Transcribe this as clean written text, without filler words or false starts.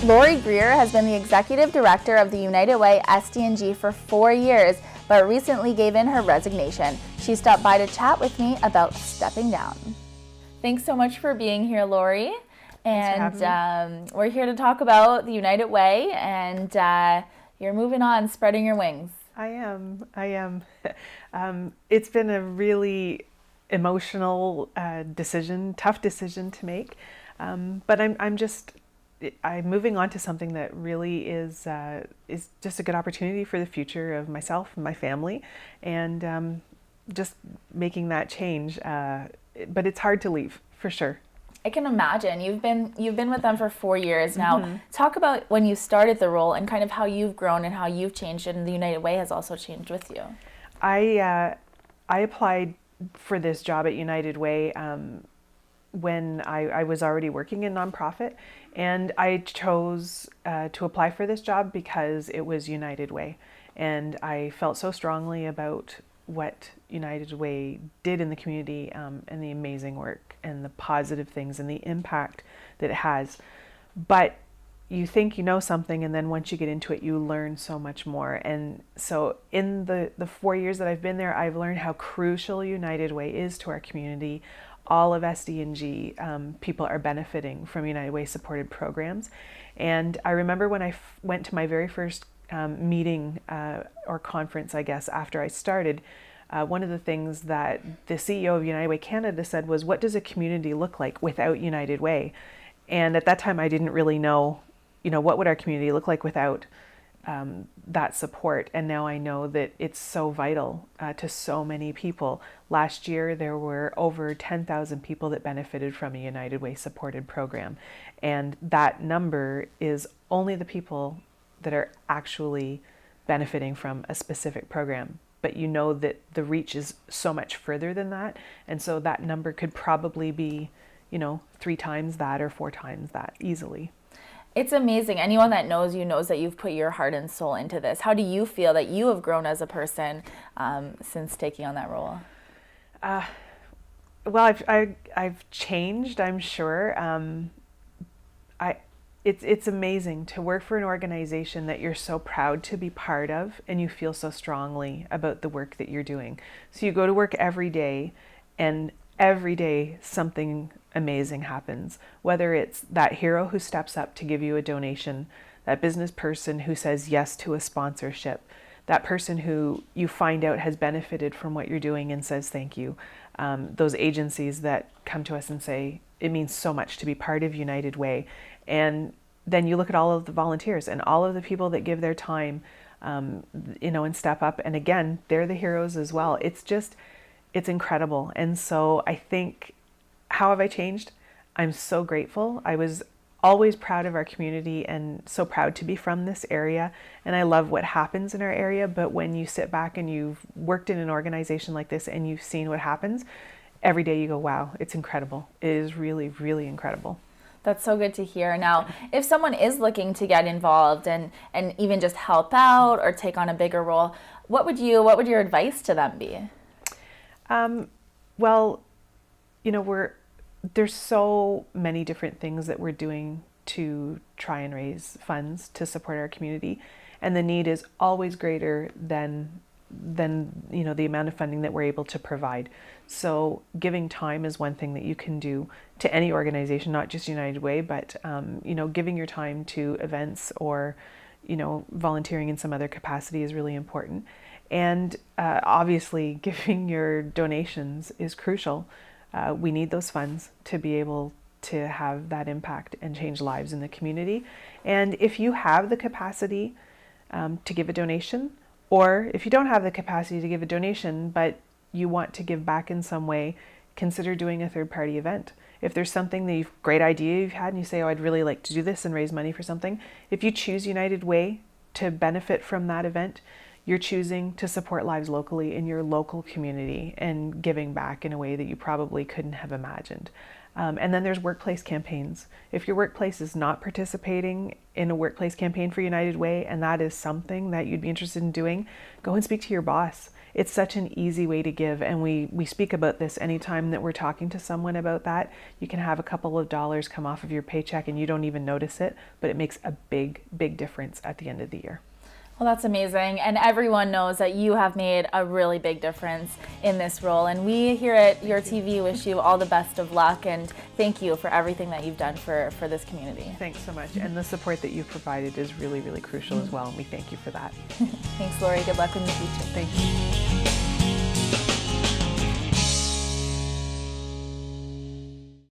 Lori Greer has been the executive director of the United Way SD&G for 4 years, but recently gave in her resignation. She stopped by to chat with me about stepping down. Thanks so much for being here, Lori. And we're here to talk about the United Way, and you're moving on, spreading your wings. I am. It's been a really emotional decision, tough decision to make, but I'm moving on to something that really is just a good opportunity for the future of myself and my family, and just making that change. But it's hard to leave, for sure. I can imagine. You've been with them for 4 years now. Mm-hmm. Talk about when you started the role and kind of how you've grown and how you've changed, and the United Way has also changed with you. I applied for this job at United Way when I was already working in nonprofit, and I chose to apply for this job because it was United Way, and I felt so strongly about what United Way did in the community, and the amazing work and the positive things and the impact that it has. But you think you know something, and then once you get into it, you learn so much more. And so in the 4 years that I've been there, I've learned how crucial United Way is to our community. All of SD&G people are benefiting from United Way supported programs. And I remember when I went to my very first meeting or conference, I guess, after I started, one of the things that the CEO of United Way Canada said was, what does a community look like without United Way? And at that time, I didn't really know, what would our community look like without that support. And now I know that it's so vital to so many people. Last year, there were over 10,000 people that benefited from a United Way supported program. And that number is only the people that are actually benefiting from a specific program. But you know that the reach is so much further than that. And so that number could probably be, 3 times that or 4 times that easily. It's amazing. Anyone that knows you knows that you've put your heart and soul into this. How do you feel that you have grown as a person since taking on that role? Well, I've changed, I'm sure. It's amazing to work for an organization that you're so proud to be part of, and you feel so strongly about the work that you're doing. So you go to work every day, and every day something amazing happens. Whether it's that hero who steps up to give you a donation, that business person who says yes to a sponsorship, that person who you find out has benefited from what you're doing and says thank you. Those agencies that come to us and say, it means so much to be part of United Way. And then you look at all of the volunteers and all of the people that give their time, and step up. And again, they're the heroes as well. It's incredible. And so I think, how have I changed? I'm so grateful. I was always proud of our community and so proud to be from this area. And I love what happens in our area. But when you sit back and you've worked in an organization like this and you've seen what happens, every day you go, wow, it's incredible. It is really, really incredible. That's so good to hear. Now, if someone is looking to get involved and even just help out or take on a bigger role, what would your advice to them be? Well, there's so many different things that we're doing to try and raise funds to support our community, and the need is always greater than the amount of funding that we're able to provide. So giving time is one thing that you can do to any organization, not just United Way, but giving your time to events or volunteering in some other capacity is really important. And obviously giving your donations is crucial. We need those funds to be able to have that impact and change lives in the community. And if you have the capacity to give a donation, or if you don't have the capacity to give a donation, but you want to give back in some way, consider doing a third-party event. If there's something great idea you've had and you say, oh, I'd really like to do this and raise money for something, if you choose United Way to benefit from that event, you're choosing to support lives locally in your local community and giving back in a way that you probably couldn't have imagined. And then there's workplace campaigns. If your workplace is not participating in a workplace campaign for United Way, and that is something that you'd be interested in doing, go and speak to your boss. It's such an easy way to give, and we speak about this anytime that we're talking to someone about that. You can have a couple of dollars come off of your paycheck and you don't even notice it, but it makes a big, big difference at the end of the year. Well, that's amazing. And everyone knows that you have made a really big difference in this role. And we here at YourTV wish you all the best of luck and thank you for everything that you've done for this community. Thanks so much. And the support that you've provided is really, really crucial as well. And we thank you for that. Thanks, Lori. Good luck in the future. Thank you.